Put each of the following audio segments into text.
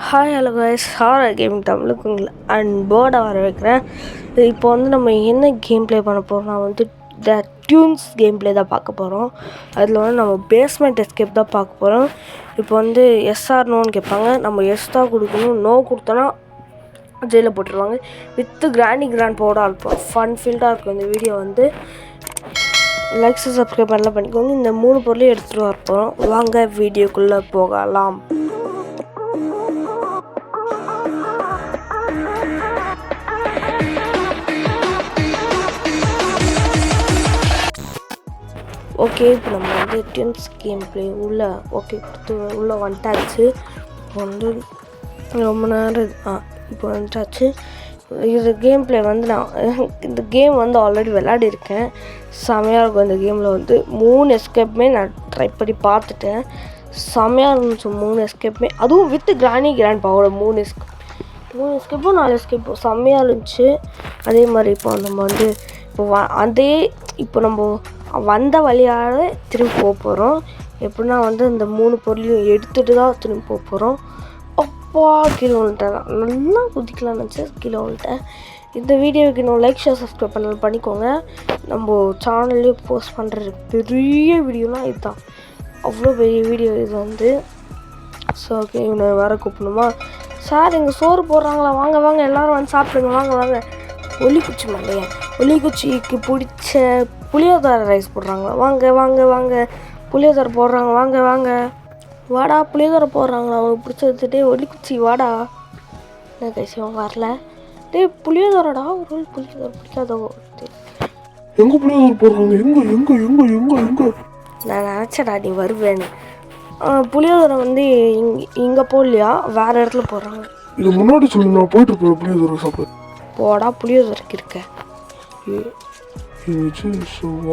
Hi hello guys, horror gaming தமிழுக்கு உங்களை அன்போடு வர வைக்கிறேன். இப்போ வந்து நம்ம என்ன கேம் ப்ளே பண்ண போகிறோம்னா த டியூன்ஸ் கேம் ப்ளே தான் பார்க்க போகிறோம். அதில் வந்து நம்ம பேஸ்மெண்ட் எஸ்கேப் தான் பார்க்க போகிறோம். இப்போ வந்து எஸ்ஆர் நோன்னு கேட்பாங்க. நம்ம எஸ் தான் கொடுக்கணும். நோ கொடுத்தோன்னா ஜெயிலில் போட்டுருவாங்க. வித்து கிராண்ட் பவுடாக இருக்கும். ஃபன் ஃபீல்டாக இருக்கும் இந்த வீடியோ. வந்து லைக்ஸு சப்ஸ்கிரைப் பண்ணலாம் பண்ணிக்கோங்க. இந்த 3 பொருளையும் எடுத்துகிட்டு வர போகிறோம். வாங்க வீடியோக்குள்ளே போகலாம். ஓகே, இப்போ நம்ம வந்து டியூன்ஸ் கேம் ப்ளே உள்ளே உள்ளே வந்துட்டாச்சு. இப்போ வந்து ரொம்ப நேரம் இப்போ வந்துட்டாச்சு. இது கேம் ப்ளே வந்து இந்த கேம் வந்து ஆல்ரெடி விளையாடிருக்கேன். செமையாக இருக்கும். இந்த கேமில் வந்து 3 எஸ்கேப்புமே நான் ட்ரை பண்ணி பார்த்துட்டேன். செமையாக இருந்துச்சு 3 எஸ்கேப்புமே. அதுவும் வித் கிராண்ட் பவர் 3 எஸ்கேப்பும் 4 எஸ்கேப்பும் செம்மையாக இருந்துச்சு. அதே மாதிரி இப்போ நம்ம வந்து இப்போ நம்ம வந்த வழியாக திரும்பி போக போகிறோம். எப்படின்னா வந்து இந்த 3 பொருளையும் எடுத்துகிட்டு தான் திரும்பி போக போகிறோம். அப்பா கீழே வந்துட்டேன். நல்லா குதிக்கலாம்னு நினச்சி கீழே வந்துட்டேன். இந்த வீடியோவுக்கு இன்னும் லைக் ஷேர் சப்ஸ்கிரைப் பண்ணிக்கோங்க. நம்ம சேனல்லே போஸ்ட் பண்ணுற பெரிய வீடியோலாம் இதுதான். அவ்வளோ பெரிய வீடியோ இது வந்து. ஸோ ஓகே, இவனை வேறு கூப்பிடணுமா? சார் இங்கே சோறு போடுறாங்களா? வாங்க எல்லோரும் வந்து சாப்பிடுங்க. வாங்க ஒலிக்குச்சி மண்டையன். ஒலிக்குச்சிக்கு பிடிச்ச புளியோதரை ரைஸ் போடுறாங்களா? வாங்க புளியோதரை போடுறாங்க. வாங்க வாடா, புளியோதரை போடுறாங்களா? அவனுக்கு பிடிச்சது. டே ஒலிக்குச்சி வாடா. என்ன கைசியம் வரல? டே புளியோதரடா. ஒரு புளியோதரை பிடிக்காதோ? எங்க புளியோதரை போடுறாங்க? எங்க நான் நினச்சடா நீ வருவேன்னு. புளியோதரை வந்து இங்கே போடலையா? வேறு இடத்துல போடுறாங்க. இது முன்னாடி சொல்லி நான் போயிட்டு இருப்பேன் புளியோதரை சாப்பிட. போடா, புளியோதரைக்கு இருக்க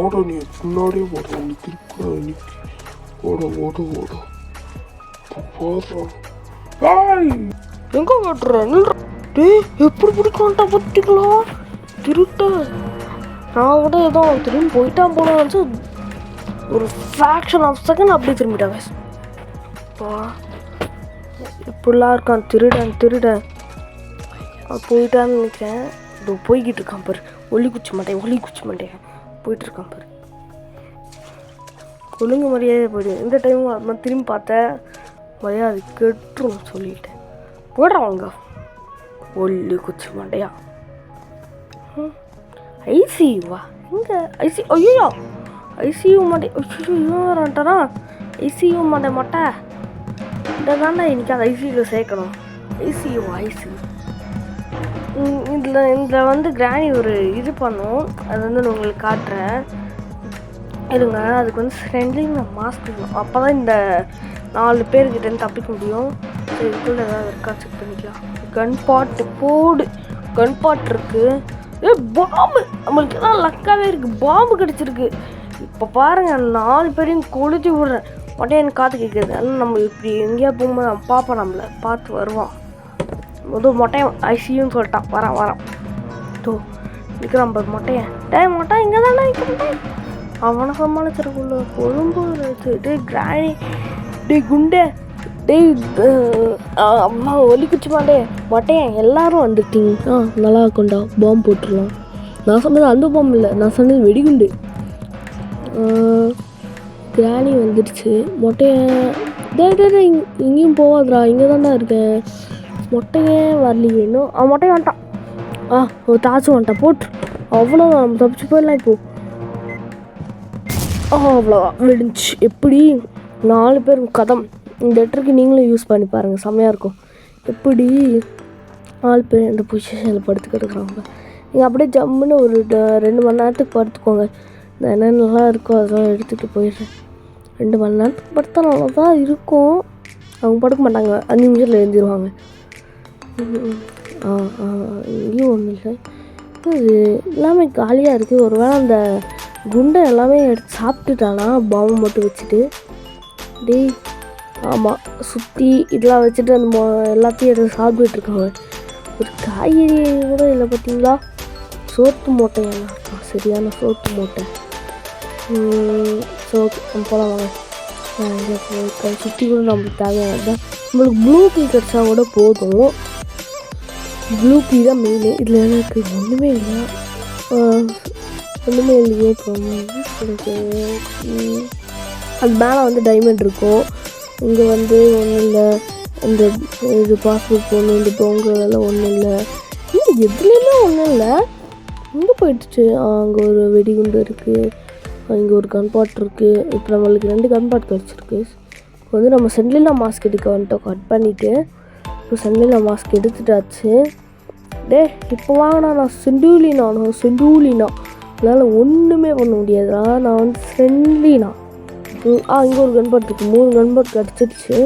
ஓட நீ முன்னாடியே போடுற ஓட எங்க ஓட்டுறேன்? டே எப்படி பிடிக்கலான்ட்டா பத்திங்களா? திருட்ட நான் கூட ஏதோ திரும்பி போயிட்டான் போன நினச்சி ஒரு ஃப்ராக்ஷன் ஆஃப் செகண்ட் அப்படியே திரும்பிட்டாங்க. இப்படிலாம் இருக்கான் திருடன் போயிட்டான்னு நினைக்கிறேன். இதோ போய்கிட்டு இருக்கான் பாரு. ஒலிக்குச்சி மாட்டேன் போயிட்டுருக்கான் பாரு. ஒழுங்கு மரியாதை போய்டு. இந்த டைம் திரும்பி பார்த்தேன், மரியாதை கெட்டுரும் சொல்லிட்டேன். போடுறாங்க ஒலிக்குச்சி மாட்டையா. ஐசியூவா? எங்கே ஐயோ ஐசியூ மாட்டே. ஐயோ வரட்டானா? ஐசியூ மாட்டை இந்த தாண்டா இன்னைக்கு அந்த ஐசியூவில் சேர்க்கணும். ஐசியூ இதில் வந்து கிராணி ஒரு இது பண்ணும். அது வந்து நான் உங்களுக்கு காட்டுறேன் இருங்க. அதுக்கு வந்து ஃப்ரெண்ட்லிங் மாஸ்க் இருக்கணும். அப்போ தான் இந்த 4 பேர்கிட்டேருந்து தப்பிக்க முடியும். இதுக்குள்ளே ஏதாவது இருக்கா செக் பண்ணிக்கலாம். கன் பாட் இருக்குது. பாம்பு நம்மளுக்கு எல்லாம் லக்காகவே இருக்குது. பாம்பு கிடச்சிருக்கு. இப்போ பாருங்கள், 4 பேரையும் கொளுத்தி விடுறேன். உடனே எனக்கு காற்று கேட்குறது. ஆனால் நம்ம இப்படி எங்கேயா போகும்போது அவன் பார்ப்பான், நம்மளை பார்த்து வருவான். மொட்டையன் ஐசியூன்னு சொல்லிட்டான். வரான் டோ நிற்கிறான் பாரு மொட்டையன். மொட்டை இங்கே தானே நிற்கிறேன். அவனை சமாளிச்சிருக்குள்ள கொழும்பு. டே கிராணி, டே குண்டே, டே அம்மா ஒலிக்குச்சி மாட்டே மொட்டையன் எல்லாரும் வந்துட்டீங்க. நல்லா இருக்கும்டா. பாம்பு போட்டுடலாம். நான் சொன்னது அந்த பாம்பு இல்லை, நான் சொன்னது வெடிகுண்டு. கிராணி வந்துடுச்சு. மொட்டையன் டே இங்கேயும் போவாதுடா, இங்கே தான்டா இருக்கேன். மொட்டையே வரலையே இன்னும். மொட்டையை வந்துட்டான். தாச்சும் வந்துட்டான். போட்டு அவ்வளோ நம்ம தப்பிச்சு போயிடலாம். இப்போது அவ்வளோதான் விடுச்சு. எப்படி 4 பேர் கதம். இந்த லெட்டருக்கு நீங்களும் யூஸ் பண்ணி பாருங்கள், செம்மையாக இருக்கும். எப்படி 4 பேர் இந்த பொசிஷனில் படுத்து கிடக்குறாங்க. நீங்கள் அப்படியே ஜம்முன்னு ஒரு 2 மணி நேரத்துக்கு படுத்துக்கோங்க. இந்த என்னென்னலாம் இருக்கோ அதெல்லாம் எடுத்துகிட்டு போயிடுறேன். 2 மணி நேரத்துக்கு படுத்தா நல்லா தான் இருக்கும். அவங்க படுக்க மாட்டாங்க, 5 நிமிஷத்தில் எழுந்திருவாங்க. இங்கேயும் ஒன்றும் இல்லை. இது எல்லாமே காலியாக இருக்குது. ஒரு வேளை அந்த குண்டை எல்லாமே எடுத்து சாப்பிட்டுட்டானா பாம்பு மட்டும் வச்சுட்டு. டேய் ஆமாம், சுற்றி இதெல்லாம் வச்சுட்டு அந்த எல்லாத்தையும் எடுத்து சாப்பிட்டுருக்காங்க. ஒரு காய்கறி கூட இல்லை பார்த்தீங்களா? சோத்து மூட்டையெல்லாம் இருக்கான். சரியான சோத்து மூட்டை. ஸோ போகலாம் வாங்க. சுற்றி கூட நம்மளுக்கு தேவையானது நம்மளுக்கு ப்ளூ கீ கிடச்சா கூட போதும். ப்ளூ கீ தான் மெயின். இதில் எனக்கு ஒன்றுமே இல்லை, ஒன்றுமே இல்லையே. இப்போ எனக்கு அது மேலே வந்து டைமண்ட் இருக்கும். இங்கே வந்து ஒன்றும் இல்லை. இந்த இது பாஸ்போர்ட் ஒன்று, இந்த பொங்கலெல்லாம் ஒன்றும் இல்லை. எதுலேயுமே ஒன்றும் இல்லை. இங்கே போயிடுச்சு. அங்கே ஒரு வெடிகுண்டு இருக்குது, இங்கே ஒரு கன்பாட் இருக்குது. இப்போ நம்மளுக்கு 2 கன்பாட் கிடச்சிருக்கு. இப்போ வந்து நம்ம சென்ட்லினா மாஸ்க் எடுக்க வந்துட்டோம். கட் பண்ணிவிட்டு இப்போ சென்ட்லினா மாஸ்க் எடுத்துட்டாச்சு. இப்போ வாங்கினா நான் செண்டூலினா அதனால் ஒன்றுமே பண்ண முடியாதா. நான் வந்து ஃப்ரெண்ட்லினா. இங்கே ஒரு கன்பாட் இருக்குது. 3 கன்பாட் கிடச்சிருச்சு.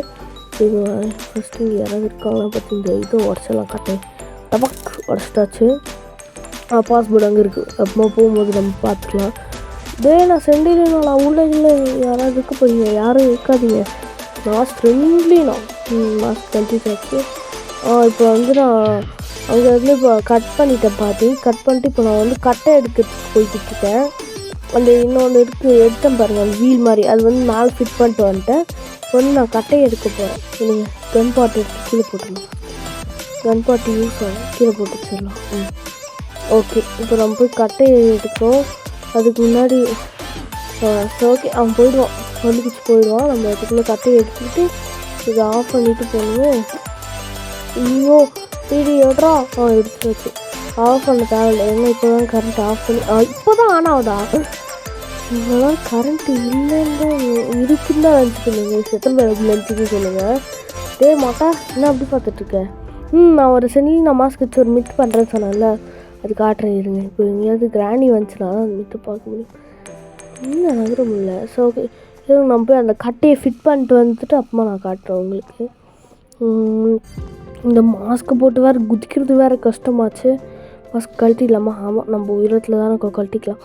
இது ஃபஸ்ட்டு இங்கே யாராவது இருக்காங்களா பார்த்து இந்த இதை உடச்சலாம். கட்டேன் டபக் உடச்சிட்டாச்சு. பாஸ்போர்ட் அங்கே இருக்குது. அப்புறமா போகும்போது நம்ம பார்த்துக்கலாம். நான் செண்டிலினா உள்ள இல்லை, யாராவது இருக்க போறீங்க? யாரும் இருக்காதீங்க. நான் ஃப்ரெண்ட்லினா மாஸ்க் கட்டிட்டாச்சு. இப்போ வந்து நான் அங்கே வந்து இப்போ கட் பண்ணிட்டேன். கட் பண்ணிட்டு இப்போ நான் வந்து கட்டை எடுக்கிறதுக்கு போய்கிட்டு இருக்கேன். அந்த இன்னொன்று இருக்குது, எடுத்தேன் பாருங்கள், அந்த வீல் மாதிரி. அது வந்து மேலே ஃபிட் பண்ணிட்டு வந்துட்டேன். இப்போ வந்து நான் கட்டையை எடுக்க போகிறேன். இல்லைங்க, கன் பாட்டு எடுத்து கீழே போட்டுடலாம். கன் பாட்டு யூஸ் ஆகும், கீழே போட்டு வச்சிடலாம். ஓகே, இப்போ நம்ம போய் கட்டையை எடுக்கிறோம். அதுக்கு முன்னாடி ஓகே, அவன் போயிடுவான், வந்துக்கிச்சு போயிடுவான். நம்ம அதுக்குள்ளே கட்டையை எடுத்துக்கிட்டு இதை ஆஃப் பண்ணிவிட்டு போகணும். ஐயோ சரி எட்ரா. எடுத்து வச்சு ஆஃப் பண்ண தேவையில்லை. ஏன்னா இப்போ தான் கரண்ட் ஆஃப் பண்ணி இப்போ தான் ஆன் ஆகுதா? இவ்வளோதான் கரண்ட்டு இல்லைன்னு இருக்குன்னு தான் நினச்சிக்கணுங்க. எத்தனை பேர் நினச்சிக்க சொல்லுங்கள். மாட்டா என்ன அப்படி பார்த்துட்ருக்கேன்? நான் ஒரு சென்னில் நான் மாஸ்க் வச்சு ஒரு மிட் பண்ணுறேன்னு சொன்னேன்ல, அது காட்டுறேன் இருங்க. இப்போ எங்கேயாவது கிராணி வந்துச்சுன்னா அந்த மிட்டு பார்க்க முடியும். இன்னும் நகர முடியல. ஸோ ஓகே, நம்ம போய் அந்த கட்டையை ஃபிட் பண்ணிட்டு வந்துட்டு அப்புறமா நான் காட்டுறேன் உங்களுக்கு. இந்த மாஸ்க்கு போட்டு வேறு குதிக்கிறது வேறு கஷ்டமாச்சு. மாஸ்க் கழட்டிக்கலாமா? ஆமாம், நம்ம உயரத்தில் தானே கழட்டிக்கலாம்.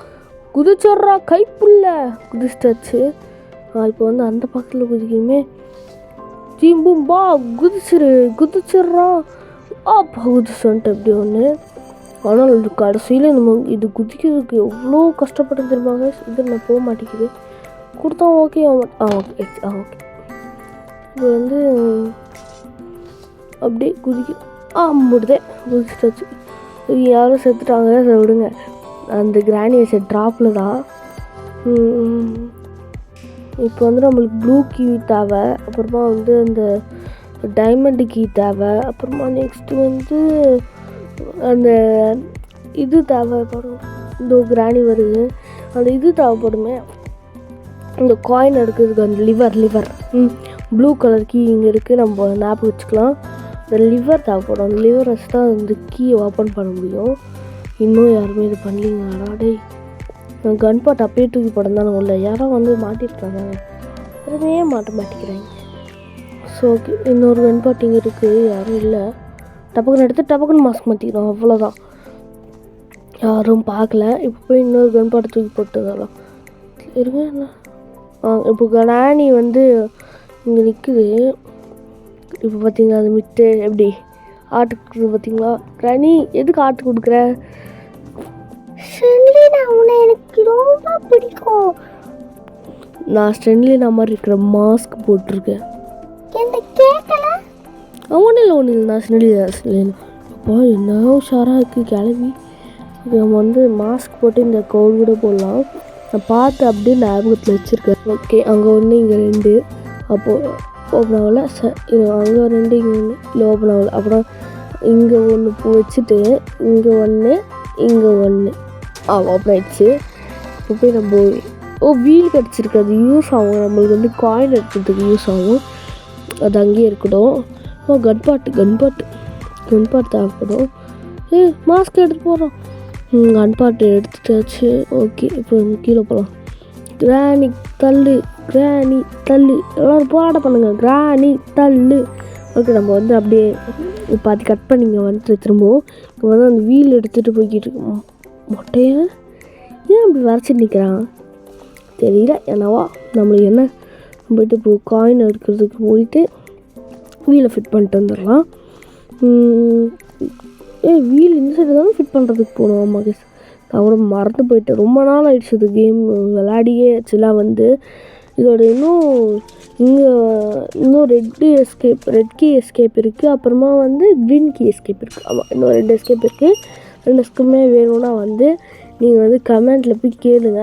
குதிச்சிட்றா கைப்புள்ள, குதிச்சிட்டாச்சு. இப்போ வந்து அந்த பக்கத்தில் குதிக்கணுமே. ஜீம்பும்பா குதிச்சிட்றா. குதிச்சுன்ட்டு எப்படி ஒன்று. ஆனால் இது கடைசியில் நம்ம இது குதிக்கிறதுக்கு எவ்வளோ கஷ்டப்பட்டு தெரியுமாங்க. இது நான் போக மாட்டேங்குது. கொடுத்தா ஓகே. Okay okay. இது வந்து அப்படியே முடிதே குதிச்சிட்டாச்சு. யாரும் செத்துட்டாங்க, விடுங்க. அந்த கிரானியை செட் ட்ராப்பில் தான். இப்போ வந்து நம்மளுக்கு ப்ளூ கீ தேவை. அப்புறமா வந்து அந்த டைமண்டு கீ தேவை. அப்புறமா நெக்ஸ்ட்டு வந்து அந்த இது தேவைப்படும். இந்த கிராணி வருது, அந்த இது தேவைப்படுமே, இந்த காயின் எடுக்கிறதுக்கு அந்த லிவர் ப்ளூ கலர் கீ இங்கே இருக்குது. நம்ம ஞாபகம் வச்சுக்கலாம். இந்த லிவர் தேவைப்படும். அந்த லிவர் வச்சு தான் இந்த கீயை ஓப்பன் பண்ண முடியும். இன்னும் யாருமே இது பண்ணலீங்கடா. கன் பாட் அப்படியே தூக்கி படம் தானே உள்ள யாரும் வந்து மாட்டிருக்காங்க. எதுவுமே மாட்ட மாட்டேங்கிறாங்க. ஸோ ஓகே, இன்னொரு கன் பாட் இங்கே இருக்குது. யாரும் இல்லை. டபக்குன்னு எடுத்து டபக்குன்னு மாஸ்க் மாற்றிக்கிறோம், அவ்வளோதான். யாரும் பார்க்கல. இப்போ போய் இன்னொரு கன் பாட்டை தூக்கி போட்டுக்கலாம். இருங்க என்ன. இப்போ கிராணி வந்து இங்கே நிற்குது. இப்போ பார்த்தீங்களா அந்த மிட்டு எப்படி ஆட்டுக்கு பார்த்தீங்களா? கிராணி எதுக்கு ஆட்டு கொடுக்குற? உன்னை எனக்கு ரொம்ப பிடிக்கும். நான் ஸ்டென்லினா மாதிரி இருக்கிற மாஸ்க் போட்டிருக்கேன். ஒன்றும் இல்லை நான் ஸ்டென்லினா. அப்போ என்ன உஷாராக இருக்குது கிளம்பி. நம்ம வந்து மாஸ்க் போட்டு இந்த கோல் கூட போடலாம். நான் பார்த்து அப்படியே ஞாபகத்தில் வச்சுருக்கேன். ஓகே, அங்கே ஒன்று இங்கே 2. அப்போது ஓப்பன் ஆகலை. அங்கே 2 இங்கே 1 இல்லை ஓப்பன் ஆகலை. அப்புறம் இங்கே ஒன்று வச்சுட்டு இங்கே 1 இங்கே 1 ஓப்பன் ஆகிடுச்சு. இப்போ போய் நம்ம வீல் கிடச்சிருக்கு. அது யூஸ் ஆகும், நம்மளுக்கு வந்து காயின் எடுக்கிறதுக்கு யூஸ் ஆகும். அது அங்கேயே இருக்கட்டும். கன்பாட் தேவைப்படும். மாஸ்க் எடுத்து போகிறோம். கன்பாட்டு எடுத்துட்டாச்சு. ஓகே, இப்போ கீழே போகலாம். கிராணி தள்ளு எல்லோரும் போராட்டம் பண்ணுங்கள். கிராணி தள்ளு. ஓகே, நம்ம வந்து அப்படியே பாதி கட் பண்ணி இங்கே வந்துட்டு திரும்பவும் இப்போ வந்து அந்த வீல் எடுத்துகிட்டு போய்கிட்டு இருக்கோம். மொட்டையை ஏன் அப்படி வரைச்சிட்டு நிற்கிறான் தெரியல. என்னவா நம்மளுக்கு என்ன போய்ட்டு இப்போ காயின் எடுக்கிறதுக்கு போயிட்டு வீலை ஃபிட் பண்ணிட்டு வந்துடலாம். வீல் இந்த சைடு தானே ஃபிட் பண்ணுறதுக்கு போகணும். ஆமாம் கேஸ், நான் கூட மறந்து போயிட்டேன். ரொம்ப நாள் ஆகிடுச்சு இது கேம் விளையாடியே ஆச்சுலாம் வந்து. இதோட இன்னும் ரெட் கீ எஸ்கேப் இருக்குது. அப்புறமா வந்து க்ரீன் கீ எஸ்கேப் இருக்குது. ஆமாம், இன்னும் 2 எஸ்கேப் இருக்குது. 2 எஸ்கேப்புமே வேணும்னா வந்து நீங்கள் வந்து கமெண்ட்டில் போய் கேளுங்க.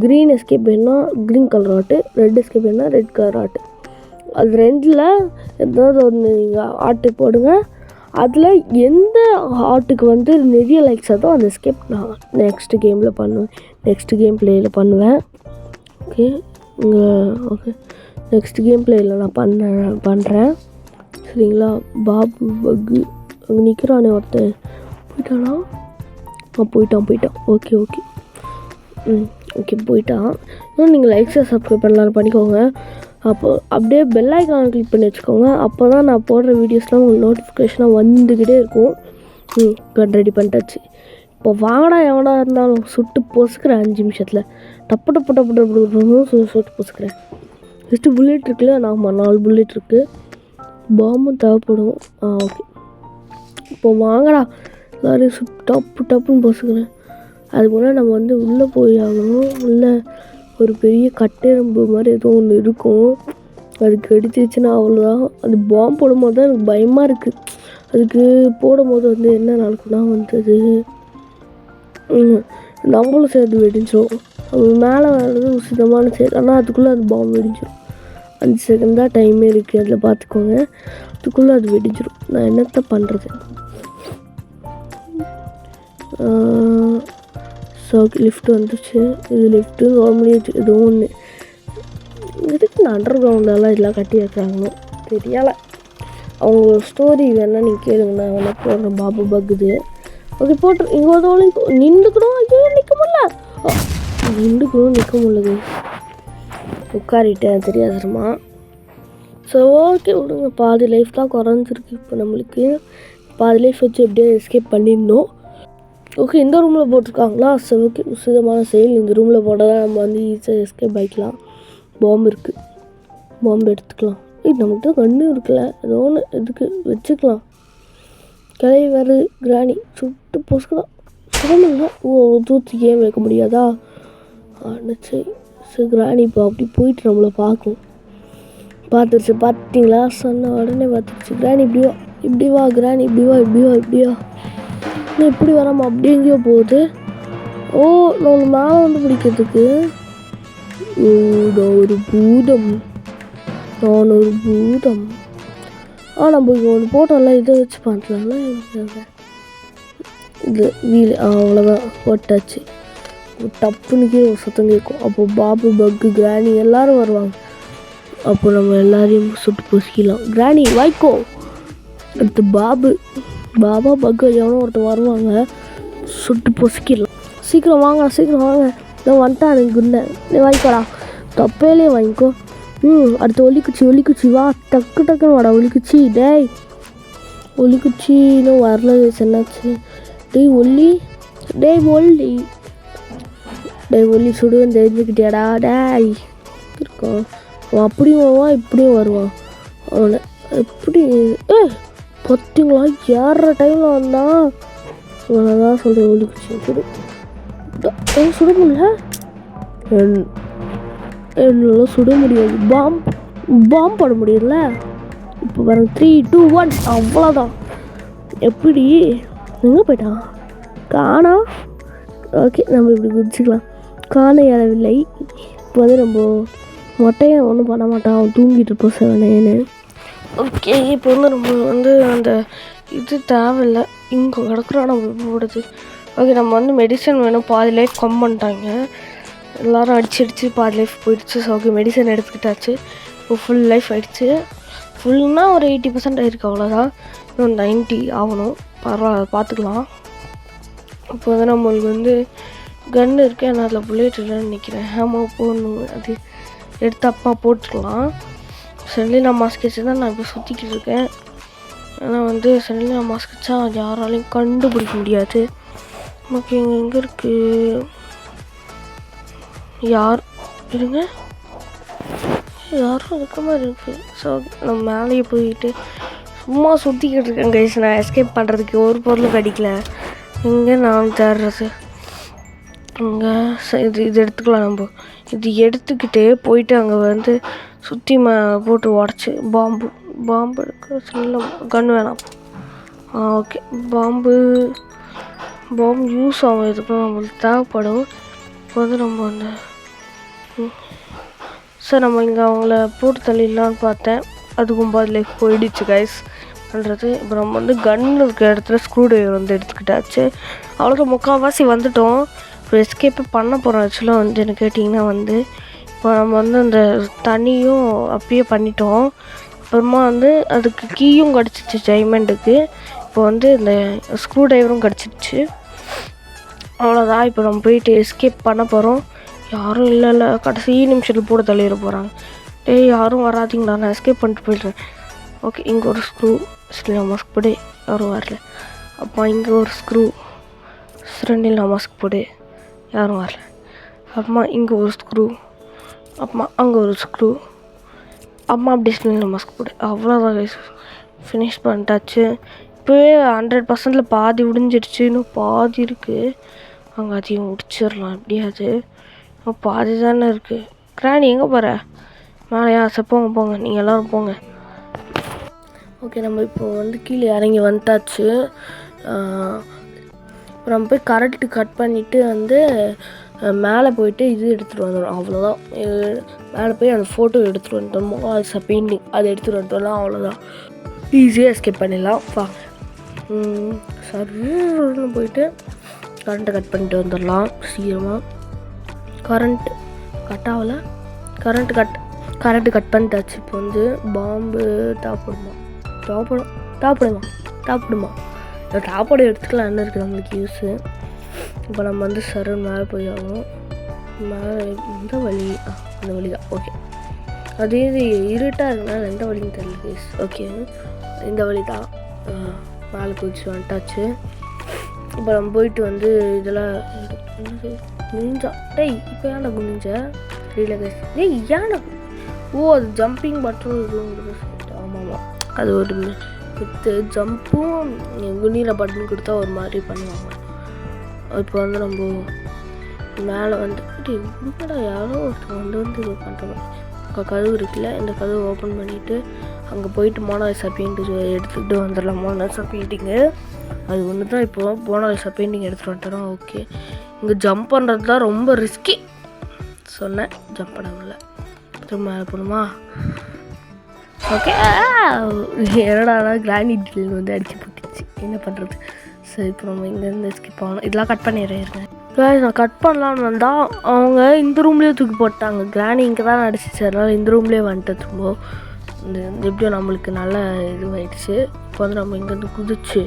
க்ரீன் எஸ்கேப் வேணும்னா green colour art, red escape வேணும்னா ரெட் கலர் ஆர்ட்டு. அது 2ல் ஏதாவது ஒன்று நீங்கள் ஆர்ட்டு போடுங்க. அதில் எந்த ஆர்ட்டுக்கு வந்து நிறைய லைக்ஸ் ஆகுதோ அந்த எஸ்கேப் நான் நெக்ஸ்ட் கேம் பிளேயில் பண்ணுவேன். ஓகே நெக்ஸ்ட் கேம் பிளேயில் நான் பண்ணுறேன் சரிங்களா. பாபு பக்கு அங்கே நிற்கிறானே ஒருத்தன், போயிட்டானா? போயிட்டான். ஓகே போயிட்டான். இன்னும் நீங்கள் லைக்ஸை சப்ஸ்கிரைப் பண்ணலான்னு பண்ணிக்கோங்க. அப்படியே பெல் ஐக்கானை கிளிக் பண்ணி வச்சுக்கோங்க. அப்போ தான் நான் போடுற வீடியோஸ்லாம் உங்களுக்கு நோட்டிஃபிகேஷனாக வந்துக்கிட்டே இருக்கும். கன் ரெடி பண்ணிட்டாச்சு. இப்போ வாங்கடா எவனா இருந்தாலும் சுட்டு பொசுக்கிறேன் 5 நிமிஷத்தில். டப்பு சுட்டு பொசுக்கிறேன். ஃபஸ்ட்டு புல்லெட் இருக்குல்ல, நாம 4 புல்லெட் இருக்குது. பாம்பும் தேவைப்படும். ஓகே, இப்போ வாங்கடா எல்லோரும் டப்புன்னு பொசுக்கிறேன். அதுக்கு முன்னாடி நம்ம வந்து உள்ளே போய் ஆகணும். உள்ளே ஒரு பெரிய கட்டெரும்பு மாதிரி ஏதோ ஒன்று இருக்கும். அது கடிச்சிச்சுன்னா அவ்வளோதான். அது பாம்பு போடும்போது தான் எனக்கு பயமாக இருக்குது. அதுக்கு போடும்போது வந்து என்ன நடக்கும்னா வந்து அது நம்மளும் சேர்த்து வெடிஞ்சிடும். அது மேலே வர்றது உசிதமான சேர்த்து, ஆனால் அதுக்குள்ளே அது பாம்பு வெடிஞ்சிடும். 5 செகண்ட் தான் டைமே இருக்குது, அதில் பார்த்துக்கோங்க. அதுக்குள்ளே அது வெடிஞ்சிடும். நான் என்னத்தை பண்ணுறது? லிஃப்ட் வந்துச்சு. இது லிஃப்ட்டு நார்மலியாக ஏதோ ஒன்று. இதுக்கு அண்டர் கிரவுண்டெல்லாம் இதெல்லாம் கட்டி வைக்கிறாங்க தெரியலை. அவங்க ஸ்டோரி வேணால் நீங்கள் கேளுங்க, நான் வேணா போடுறேன். பாபு பக்குது. ஓகே போட்டு இங்கே ஒரு நின்றுக்கணும். ஐயோ நிற்க முடியல உட்காரிட்டேன் தெரியாதரமா. ஸோ ஓகே விடுங்க. பாதி லைஃப் தான் குறைஞ்சிருக்கு. இப்போ நம்மளுக்கு பாதி லைஃப் வச்சு எப்படியே எஸ்கேப் பண்ணிடணும். ஓகே, இந்த ரூமில் போட்டிருக்காங்களா? ஓகே, உசிதமான செயல். இந்த ரூமில் போட்டால் தான் நம்ம வந்து ஈஸியாக எஸ்கேப் ஆகிக்கலாம். பாம்பு இருக்குது, பாம்பு எடுத்துக்கலாம். நம்மகிட்ட கண்ணு இருக்குல்ல, ஏதோ ஒன்று இதுக்கு வச்சுக்கலாம். கிளவி வருது. கிராணி சுட்டு பொசுக்கலாம். சுடணுங்களா? தூத்தி ஏன் வைக்க முடியாதா? சரி கிராணி இப்போ அப்படி போயிட்டு நம்மளை பார்த்துருச்சு. பார்த்தீங்களா? சொன்ன உடனே பார்த்துருச்சு. கிராணி இப்படி வா கிராணி, இப்படி வா. எப்படி வராமல் அப்படி எங்கேயோ போகுது. நான் மேலே வந்து பிடிக்கிறதுக்கு நான் ஒரு பூதம். நம்ம இங்கே ஒன்று போட்டோம்ல, இதை வச்சு பார்க்கலாம்ல. இது வீல் அவ்வளோதான் போட்டாச்சு. டப்புன்னு கீழே ஒரு சத்தம் கேட்கும். அப்போ பாபு பக்கு கிராணி எல்லோரும் வருவாங்க. அப்போ நம்ம எல்லாரையும் சுட்டு பொசிக்கலாம். கிராணி வாய்க்கோ. அடுத்து பாபா பக்கு எவனோ ஒருத்தர் வருவாங்க. சுட்டு பொசிக்கலாம். சீக்கிரம் வாங்க. நான் வந்துட்டான் குண்டை. நீ வாங்கிக்கோடா, தப்பையிலே வாங்கிக்கோ. அடுத்து ஒலிக்குச்சி வா. டக்குன்னு வாடா ஒலிக்குச்சி. ஒலிக்குச்சி இன்னும் வரல. என்னாச்சு? ஒல்லி சுடுவேன் தெரிஞ்சுக்கிட்டியாடா? இருக்கும். அவன் அப்படியும் வருவான், இப்படியும் வருவான். அவனை எப்படி பார்த்தீங்களா? ஏறுற டைமில் வந்தான். அவனை தான் சொல்கிறேன். ஒலிக்குச்சி சுட முடியல. என்னால் சுட முடியாது. பாம்பு போட முடியல. இப்போ வர 3, 2, 1 அவ்வளோதான். எப்படி எங்கே போயிட்டான்? காணா. ஓகே, நம்ம இப்படி குதிச்சுக்கலாம். காண இயலவில்லை. இப்போ வந்து நம்ம மொட்டையை ஒன்றும் பண்ண மாட்டான். அவன் தூங்கிட்டு இருப்போம் செவனேன்னு. ஓகே, இப்போ வந்து நம்ம வந்து அந்த இது தேவையில்லை. இங்கே கிடக்குறோம் நம்ம போடுறது. ஓகே, நம்ம வந்து மெடிசன் வேணும். பாதி லைஃப் கம் பண்ணிட்டாங்க எல்லோரும். அடிச்சு பாதி லைஃப் போயிடுச்சு. ஸோ ஓகே, மெடிசன் எடுத்துக்கிட்டாச்சு. இப்போ ஃபுல் லைஃப் ஆகிடுச்சு. ஃபுல்னால் ஒரு 80% ஆகிருக்கு, அவ்வளோதான். இன்னும் 90 ஆகணும். பரவாயில்ல, பார்த்துக்கலாம். இப்போ வந்து நம்மளுக்கு வந்து கன்று இருக்குது. ஆனால் அதில் புல்லெட் இல்லைன்னு நினைக்கிறேன். போடணும். அது எடுத்து அப்பா போட்டுக்கலாம். சென்லினா மாஸ்க் வச்சு தான் நான் இப்போ சுற்றிக்கிட்டு இருக்கேன். ஆனால் வந்து சென்லினா மாஸ்க் வச்சா யாராலையும் கண்டுபிடிக்க முடியாது. ஓகே, எங்கே இருக்குது? இருங்க, யாரும் இருக்க மாதிரி இருக்குது. ஸோ நம்ம மேலேயே போயிட்டு சும்மா சுற்றிக்கிட்டு இருக்கேன் கைஸ். நான் எஸ்கேப் பண்ணுறதுக்கு ஒரு பொருளும் கிடைக்கல. எங்கே நான் தேடுறது? அங்கே இது எடுத்துக்கலாம். நம்ம இது எடுத்துக்கிட்டு போயிட்டு அங்கே வந்து சுற்றி போட்டு உடச்சி பாம்பு எடுக்க சின்ன கன்று வேணாம். ஓகே, பாம்பு யூஸ் ஆகும், இதுக்கப்புறம் நம்மளுக்கு தேவைப்படும். இப்போ வந்து நம்ம அந்த சார் நம்ம இங்கே அவங்கள போட்டு தள்ளிடலான்னு பார்த்தேன், அதுக்கும் பதில் போயிடுச்சு கைஸ் பண்ணுறது. இப்போ நம்ம வந்து கன்று இருக்கிற இடத்துல ஸ்க்ரூ ட்ரைவர் வந்து எடுத்துக்கிட்டாச்சு. அவ்வளோ முக்கால்வாசி வந்துட்டோம். இப்போ எஸ்கேப்பே பண்ண போகிறோம். ஆக்சுவலாக வந்து என்ன கேட்டிங்கன்னா வந்து இப்போ நம்ம வந்து அந்த தண்ணியும் அப்பயே பண்ணிட்டோம். அப்புறமா வந்து அதுக்கு கீயும் கிடச்சிச்சு டைமண்டுக்கு. இப்போ வந்து இந்த ஸ்க்ரூ ட்ரைவரும் கிடச்சிடுச்சு. அவ்வளோதான். இப்போ நம்ம போயிட்டு எஸ்கேப் பண்ண போகிறோம். யாரும் இல்லை, கடைசி நிமிஷத்தில் போட தள்ளிட போகிறாங்க. யாரும் வராதிங்களா, நான் எஸ்கேப் பண்ணிட்டு போயிடுறேன். ஓகே, இங்கே ஒரு ஸ்க்ரூ மாஸ்க் போடு, யாரும் வரல. அப்போ இங்கே ஒரு ஸ்க்ரூ ஸ்ரெண்டில் மாஸ்க் போடு, யாரும் வரல. அப்புறமா இங்கே ஒரு ஸ்க்ரூ, அப்புறமா அங்கே ஒரு ஸ்க்ரூ, அம்மா அப்படி ஸ்ரெண்டில் மாஸ்க் போடு. அவ்வளோதான் கைஸ், ஃபினிஷ் பண்ணிட்டாச்சு. இப்போவே 100%ல் பாதி முடிஞ்சிடுச்சு, இன்னும் பாதி இருக்குது. அங்கே அதையும் முடிச்சிடலாம் எப்படியாது. பாதி தானே இருக்குது. கிராணி எங்கே போகிற? மேலையா? சரி போங்க, நீங்கள் எல்லோரும் போங்க. ஓகே, நம்ம இப்போ வந்து கீழே இறங்கி வந்துட்டாச்சு. இப்போ நம்ம போய் கரெக்டு கட் பண்ணிவிட்டு வந்து மேலே போயிட்டு இது எடுத்துகிட்டு வந்துடும். அவ்வளோதான். மேலே போய் அந்த ஃபோட்டோ எடுத்துகிட்டு வந்துட்டோமோ, அது பெயிண்டிங் அதை எடுத்துகிட்டு வந்துட்டோம்னா அவ்வளோதான், ஈஸியாக எஸ்கேப் பண்ணிடலாம். சர்ன்னு போயிட்டு கரண்ட்டை கட் பண்ணிட்டு வந்துடலாம் சீக்கிரமாக. கரண்ட் கட் ஆகலை, கரண்ட்டு கட் பண்ணிட்டாச்சு. இப்போ வந்து பாம்பு டாப்பிடுமா டாப்போட எடுத்துக்கலாம், என்ன இருக்குது நம்மளுக்கு யூஸு. இப்போ நம்ம வந்து சரண் மேலே போய் ஆகணும். மேலே இந்த வழி, அந்த வழி தான். ஓகே, அது இது இருட்டாக இருக்குனால எந்த வழின்னு தெரியல ப்ளீஸ். ஓகே, இந்த வழி தான். மேலே குதிச்சு வந்துட்டாச்சு. இப்போ நம்ம போயிட்டு வந்து இதெல்லாம் குனிஞ்சா இப்போ ஏன்டா குனிஞ்ச தெரியல கைஸ். ஏன்டா? அது ஜம்பிங் பட்டன் இதுங்கிறது. ஆமாம், அது ஒரு வித்து ஜம்பும் குனியில் பட்டன் கொடுத்தா ஒரு மாதிரி பண்ணுவாங்க. இப்போ வந்து நம்ம மேலே வந்து உங்கடா யாரோ ஒருத்தர் வந்து இது பண்ணுறாங்க. கதவு இருக்குல்ல, இந்த கதவு ஓப்பன் பண்ணிவிட்டு அங்கே போயிட்டு மோனாலிசா பெயிண்டிங் எடுத்துக்கிட்டு வந்துடலாம். மோனாலிசா பெயிண்டிங்கு அது ஒன்று தான். இப்போ மோனாலிசா பெயிண்டிங் எடுத்துகிட்டு வந்துட்டோம். ஓகே, இங்கே ஜம்ப் பண்ணுறது தான் ரொம்ப ரிஸ்கி சொன்னேன், ஜம்ப் பண்ணவில்லை. திரும்ப மேலே போகணுமா? ஓகே, என்னடா கிரானிட்டில் வந்து அடிச்சு போட்டுச்சு, என்ன பண்ணுறது? சரி, இப்போ நம்ம இங்கேருந்து ஸ்கிப் ஆகலாம். இதெல்லாம் கட் பண்ணிடுறேன். நான் கட் பண்ணலான்னு வந்தால் அவங்க இந்த ரூம்லேயே தூக்கி போட்டாங்க. கிராணி இங்கே தான் அடிச்சிச்சு, அதனால் இந்த ரூம்லேயே வந்துட்டு திரும்ப இந்த எப்படியோ நம்மளுக்கு நல்ல இதுவாகிடுச்சு. இப்போ வந்து நம்ம இங்கேருந்து குதிச்சு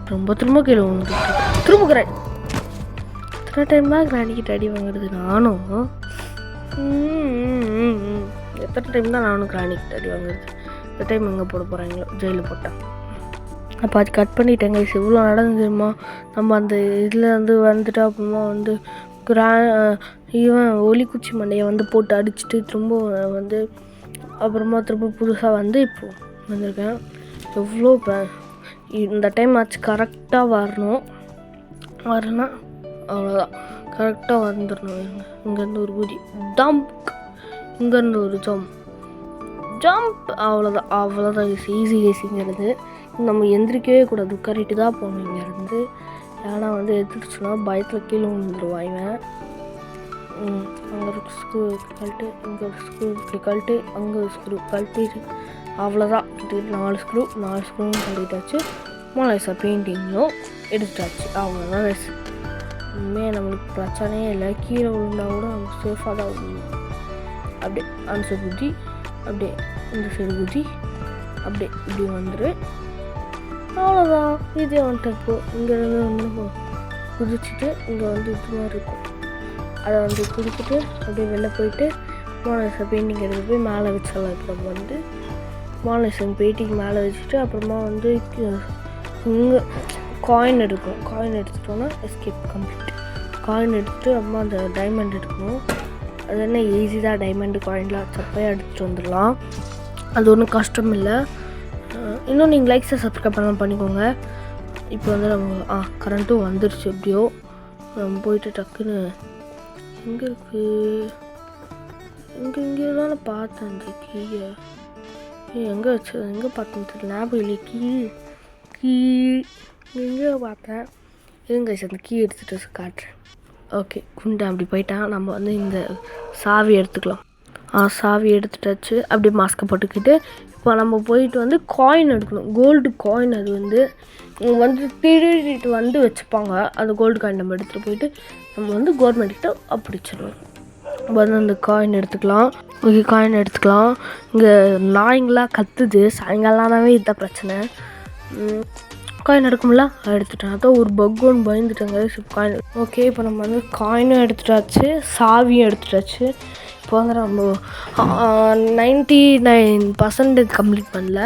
திரும்ப கீழே வந்துட்டு திரும்ப கிராணி எத்தனை டைம் தான் கிராணிக்கிட்ட அடி வாங்குறது? நானும் எத்தனை டைம் தான் நானும் கிராணிக்கிட்ட அடி வாங்குறது? இந்த டைம் எங்கே போட போகிறாங்களோ, ஜெயிலில் போட்டேன். அப்போ அது கட் பண்ணிட்டேங்க. இவ்வளோ நடந்துருமா? நம்ம அந்த இதில் வந்து வந்துட்டு அப்புறமா வந்து இவன் ஒலிக்குச்சி மண்டையை வந்து போட்டு அடிச்சுட்டு திரும்ப வந்து அப்புறமா திரும்ப புதுசாக வந்து இப்போது வந்திருக்கேன். எவ்வளோ இந்த டைம் ஆச்சு கரெக்டாக வரணும்னா அவ்வளோதான், கரெக்டாக வந்துடணும். இங்கேருந்து ஒரு குதி டம்ப், இங்கேருந்து ஒரு ஜம்ப், அவ்வளோதான் ஈஸிங்கிறது. நம்ம எந்திரிக்கவே கூடாது, உட்காரிட்டு தான் போகணும் இங்கேருந்து. ஏன்னா வந்து எதிர்த்துச்சுன்னா பயத்தில் கீழே விழுந்துருவாங்க. அங்கே ஒரு ஸ்க்ரூ கழட்டு, இங்கே ஒரு ஸ்க்ரூ கழட்டு, அங்கே ஒரு ஸ்க்ரூ கழட்டி, அவ்வளோதான். 4 ஸ்க்ரூவும் கழட்டிட்டாச்சு. மோனாலிசா பெயிண்டிங்கும் எடுத்துட்டாச்சு. அவ்வளோதான். உண்மையாக நம்மளுக்கு பிரச்சனையே இல்லை. கீழே விழுந்தா கூட அவங்க சேஃபாக தான் விழுணும். அப்படியே அந்த சைடு குதி, அப்படியே இந்த சைடு குதி, அப்படியே இப்படி வந்துடு. அவ்வளோதான், இதே வந்துட்டு. இப்போது இங்கேருந்து வந்து குதிச்சுட்டு இங்கே வந்து இது மாதிரி இருக்கும், அதை வந்து குடிச்சிட்டு அப்படியே வெளில போயிட்டு மோனாலிசா பெயிண்டிங் எடுத்து போய் மேலே வச்சிடலாம். இப்போ நம்ம வந்து மோனாலிசா பெயிண்டிங் மேலே வச்சுட்டு அப்புறமா வந்து இங்கே காயின் எடுக்கணும். காயின் எடுத்துட்டோன்னா எஸ்கேப் கம்ப்ளீட். காயின் எடுத்துகிட்டு அப்புறமா அந்த டைமண்ட் எடுக்கணும். அது என்ன ஈஸி தான், டைமண்டு காயின்லாம் சப்பையாக எடுத்துகிட்டு வந்துடலாம். அது ஒன்றும் கஷ்டம் இல்லை. இன்னும் நீங்கள் லைக்ஸை சப்ஸ்கிரைப் பண்ணலாம் பண்ணிக்கோங்க. இப்போ வந்து நம்ம கரண்ட்டும் வந்துடுச்சு எப்படியோ. நம்ம போயிட்டு டக்குன்னு எங்கே இருக்குது இங்கே தானே பார்த்தேன் அந்த கீயை எங்கே வச்சு எங்கே பார்த்தேன்னு தெரியல ஞாபகம் இல்லை கீழ் எங்கேயோ பார்த்தேன் இருங்க அந்த கீ எடுத்துகிட்டு காட்டுறேன். ஓகே குண்டை அப்படி போயிட்டான். நம்ம வந்து இந்த சாவி எடுத்துக்கலாம். சாவி எடுத்துட்டாச்சு. அப்படியே மாஸ்க்கை போட்டுக்கிட்டு இப்போ நம்ம போயிட்டு வந்து காயின் எடுக்கணும். கோல்டு காயின் அது வந்து திருடிட்டு வந்து வச்சுப்பாங்க. அந்த கோல்டு காயின் நம்ம எடுத்துகிட்டு போயிட்டு நம்ம வந்து கவர்மெண்ட்கிட்ட அப்படிச்சிடுவோம். நம்ம வந்து அந்த காயின் எடுத்துக்கலாம். ஓகே காயின் எடுத்துக்கலாம். இங்கே நாய்ங்களாம் கத்துது. சாயங்காலமாகவே இதுதான் பிரச்சனை. காயின் எடுக்கும்ல எடுத்துட்டேன். அதான் ஒரு பக்குன்னு பயந்துட்டாங்க. காயின் ஓகே இப்போ நம்ம வந்து காயினும் எடுத்துட்டாச்சு, சாவியும் எடுத்துட்டாச்சு. இப்போ வந்து நம்ம 99% கம்ப்ளீட் பண்ணல,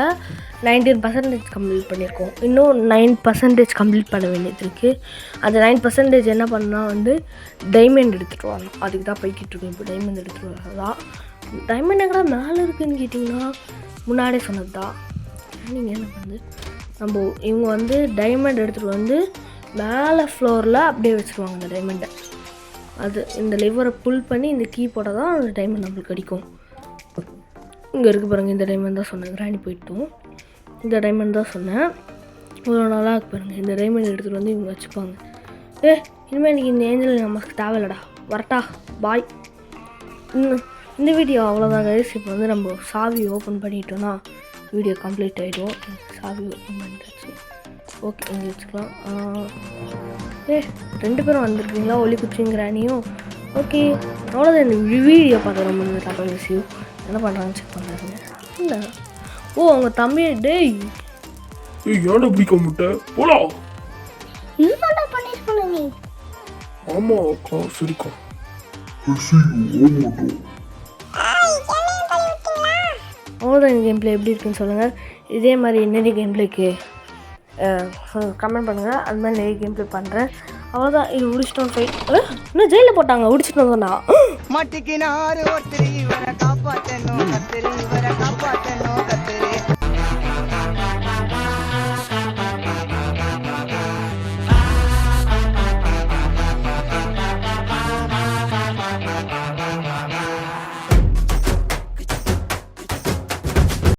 19% கம்ப்ளீட் பண்ணியிருக்கோம். இன்னும் 9% கம்ப்ளீட் பண்ண வேண்டியது இருக்குது. அந்த 9% என்ன பண்ணால் வந்து டைமண்ட் எடுத்துகிட்டு வரணும். அதுக்கு தான் போய்கிட்டு இருக்கோம். இப்போ டைமண்ட் எடுத்துகிட்டு வரதான். டைமண்ட் எங்கடா மேலே இருக்குதுன்னு கேட்டிங்கன்னா முன்னாடியே சொன்னது தான். நீங்கள் என்ன பண்ணுது நம்ம இவங்க வந்து டைமண்ட் எடுத்துகிட்டு வந்து மேலே ஃப்ளோரில் அப்படியே வச்சுருவாங்க அந்த டைமண்டை. அது இந்த லிவரை புல் பண்ணி இந்த கீ போட்டால் தான் அந்த டைமண்ட் நம்மளுக்கு கிடைக்கும். இங்கே இருக்குது பாருங்கள், இந்த டைமண்ட் தான் சொன்னேன். கிராணி போயிட்டோம். இந்த டைமண்ட் தான் சொன்னேன். இவ்வளோ நல்லா இருக்கு பாருங்கள். இந்த டைமண்ட் எடுத்துகிட்டு வந்து இவங்க வச்சுப்பாங்க. இனிமேல் எனக்கு இந்த ஏஞ்சல் நமக்கு தேவையில்லடா, வரட்டா, பாய். இந்த வீடியோ அவ்வளோதான் கைஸ். இப்போ வந்து நம்ம சாவி ஓப்பன் பண்ணிட்டோன்னா வீடியோ கம்ப்ளீட் ஆகிடும். சாவி ஓப்பன் பண்ணிட்டாச்சு. ஓகே இங்கே வச்சுக்கலாம். 2 பேரும் வந்திருக்கீங்களா, ஒலி குச்சியும் கிராணியும். ஓகே அவ்வளோதான். இந்த வீடியோ பார்த்து ரொம்ப தப்பாக விஷயம் என்ன பண்ணுறாங்கன்னு செக் பண்ணுறாங்க. இல்லை அவங்க தம்பி டேய் ஏன்டா பிடிக்க முட்டை போலாம். இதுதான் பண்ணியிருக்கணும் நீ. ஆமாம் அக்கா சரிக்கா. அவ்வளோதான். இந்த கேம் பிளே எப்படி இருக்குன்னு சொல்லுங்கள். இதே மாதிரி நிறைய கேம் பிளேக்கு கமெண்ட் பண்ணுங்கள். அது மாதிரி நிறைய கேம் பிளே பண்ணுறேன். அவ்வளோதான். இது முடிச்சிட்டோம். ஃபைட் இன்னும் ஜெயிலில் போட்டாங்க. முடிச்சிட்டோம் சொன்னா மாட்டிக்கினாரு ஒருத்தர் இவரை காப்பாற்றணும், கத்திரி இவரை காப்பாற்றணும்.